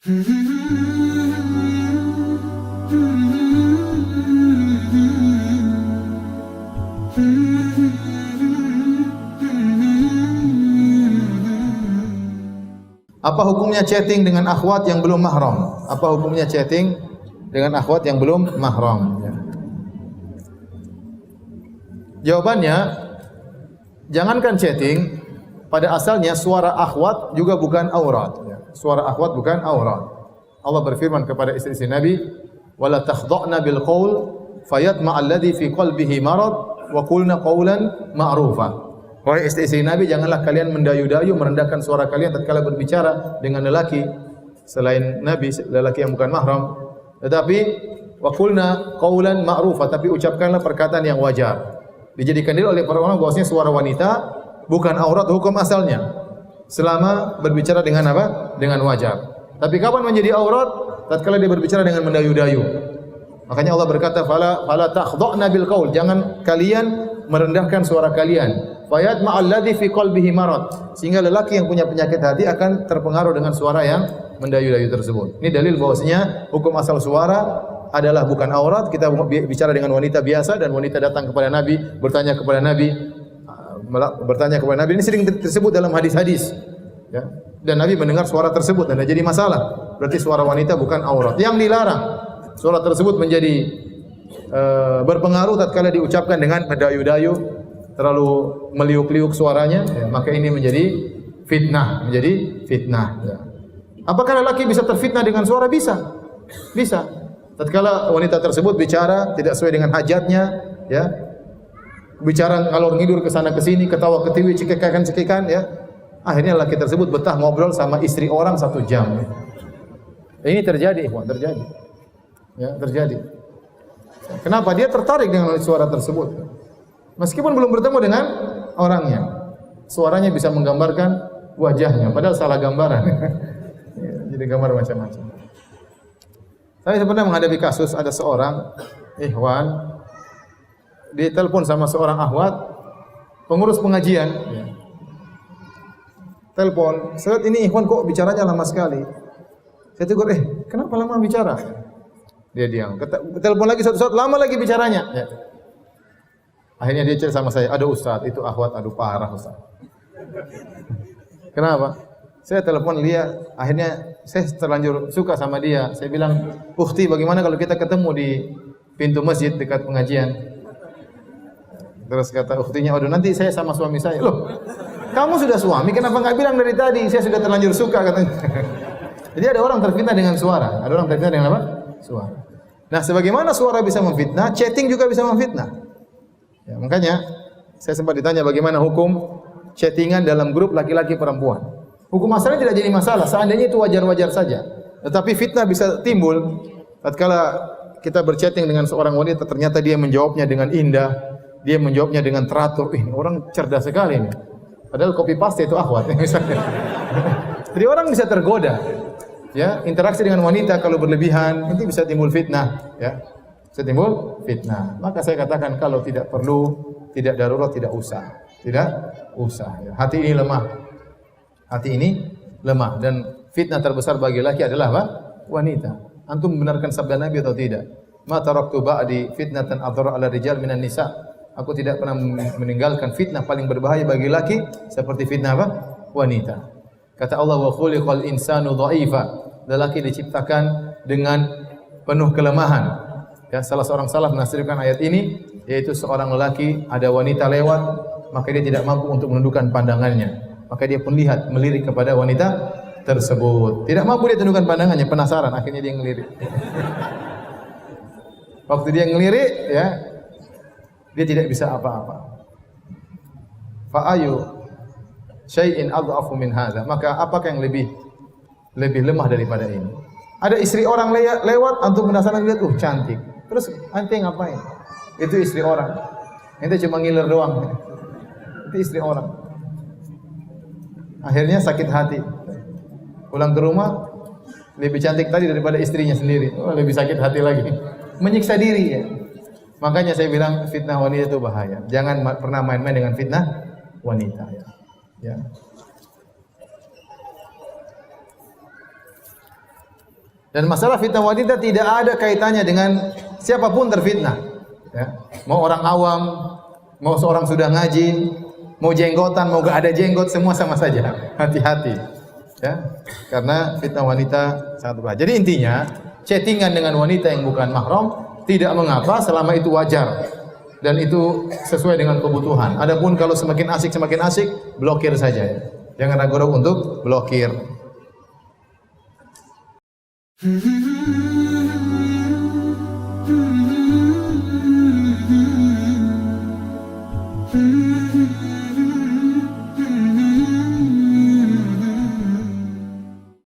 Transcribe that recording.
Apa hukumnya chatting dengan akhwat yang belum mahram? Apa hukumnya chatting dengan akhwat yang belum mahram? Ya. Jawabannya, jangankan chatting, pada asalnya suara akhwat juga bukan aurat. Ya. Suara akhwat bukan aurat. Allah berfirman kepada istri-istri Nabi, "Wala takhda'na bil qaul fayatma'a alladhi fi qalbihi marad wa qulna qawlan ma'rufa." Wahai istri-istri Nabi, janganlah kalian mendayu-dayu, merendahkan suara kalian tatkala berbicara dengan lelaki selain Nabi, lelaki yang bukan mahram. Tetapi wa qulna qawlan ma'rufa, tapi ucapkanlah perkataan yang wajar. Dijadikan dalil oleh para ulama bahwasanya suara wanita bukan aurat hukum asalnya selama berbicara dengan apa? Dengan wajar. Tapi kapan menjadi aurat? Tatkala dia berbicara dengan mendayu-dayu. Makanya Allah berkata, "Fala takhda'na bil qaul." Jangan kalian merendahkan suara kalian. Fayatma alladhi fi qalbihi marad, sehingga lelaki yang punya penyakit hati akan terpengaruh dengan suara yang mendayu-dayu tersebut. Ini dalil bahwasanya hukum asal suara adalah bukan aurat. Kita bicara dengan wanita biasa dan wanita datang kepada Nabi, bertanya kepada Nabi, ini sering tersebut dalam hadis-hadis. Ya. Dan Nabi mendengar suara tersebut dan tidak jadi masalah. Berarti suara wanita bukan aurat. Yang dilarang suara tersebut menjadi berpengaruh tatkala diucapkan dengan mendayu-dayu, terlalu meliuk-liuk suaranya, ya, maka ini menjadi fitnah, ya. Apakah lelaki bisa terfitnah dengan suara? Bisa. Tatkala wanita tersebut bicara tidak sesuai dengan hajatnya, ya. Bicara ngalor ngidur ke sana ke sini, ketawa ketiwi, cekikan, ya. Akhirnya lelaki tersebut betah ngobrol sama istri orang 1 jam. Ini terjadi. Ya, terjadi. Kenapa? Dia tertarik dengan suara tersebut. Meskipun belum bertemu dengan orangnya, suaranya bisa menggambarkan wajahnya, padahal salah gambaran. Jadi gambar macam-macam. Saya pernah menghadapi kasus ada seorang ikhwan ditelepon sama seorang akhwat pengurus pengajian. Telepon, saat ini ikhwan kok bicaranya lama sekali. Saya tegur, kenapa lama bicara? Dia diam. Telepon lagi satu saat, lama lagi bicaranya. Ya. Akhirnya dia cerita sama saya, aduh Ustaz, itu akhwat, aduh parah Ustaz. Kenapa? Saya telepon dia, akhirnya saya terlanjur suka sama dia. Saya bilang, "Ukhti, bagaimana kalau kita ketemu di pintu masjid dekat pengajian?" Terus kata ukhtinya, "Aduh, nanti saya sama suami saya." Loh, kamu sudah suami, kenapa nggak bilang dari tadi? Saya sudah terlanjur suka katanya. Jadi ada orang terfitnah dengan suara. Ada orang terfitnah dengan apa? Suara. Nah, sebagaimana suara bisa memfitnah, chatting juga bisa memfitnah. Ya, makanya saya sempat ditanya bagaimana hukum chattingan dalam grup laki-laki perempuan. Hukum asalnya tidak jadi masalah, seandainya itu wajar-wajar saja. Tetapi fitnah bisa timbul tatkala kita berchatting dengan seorang wanita, ternyata dia menjawabnya dengan indah, dia menjawabnya dengan teratur. Orang cerdas sekali ini. Padahal copy paste itu akhwat misalnya. Jadi orang bisa tergoda. Ya, interaksi dengan wanita kalau berlebihan itu bisa timbul fitnah, ya. Bisa timbul fitnah. Maka saya katakan kalau tidak perlu, tidak darurat, tidak usah. Tidak usah. Ya. Hati ini lemah dan fitnah terbesar bagi laki adalah apa? Wanita. Antum membenarkan sabda Nabi atau tidak? Ma taraktu ba'di fitnatan adhara 'ala rijal minan nisa. Aku tidak pernah meninggalkan fitnah paling berbahaya bagi laki seperti fitnah apa? Wanita. Kata Allah, wa khuliqal insanu dha'ifa. Lelaki diciptakan dengan penuh kelemahan. Ya, salah seorang salaf menafsirkan ayat ini, yaitu seorang lelaki ada wanita lewat, maka dia tidak mampu untuk menundukkan pandangannya. Maka dia pun melirik kepada wanita tersebut. Tidak mampu dia tundukkan pandangannya, penasaran, akhirnya dia ngelirik. Waktu dia ngelirik, ya, dia tidak bisa apa-apa. Fa'ayu syai'in adhafu min hadza. Maka apakah yang lebih lemah daripada ini? Ada istri orang lewat, antum penasaran lihat, cantik. Terus ente ngapain? Itu istri orang. Ente cuma ngiler doang. Itu istri orang. Akhirnya sakit hati. Pulang ke rumah lebih cantik tadi daripada istrinya sendiri. Lebih sakit hati lagi. Menyiksa diri ya. Makanya saya bilang fitnah wanita itu bahaya. Jangan pernah main-main dengan fitnah wanita ya. Ya. Dan masalah fitnah wanita tidak ada kaitannya dengan siapapun terfitnah. Ya. Mau orang awam, mau seorang sudah ngaji, mau jenggotan, mau gak ada jenggot, semua sama saja. Hati-hati. Ya. Karena fitnah wanita sangat berbahaya. Jadi intinya, chattingan dengan wanita yang bukan mahram tidak mengapa selama itu wajar dan itu sesuai dengan kebutuhan. Adapun kalau semakin asik blokir saja. Ya. Jangan ragu-ragu untuk blokir.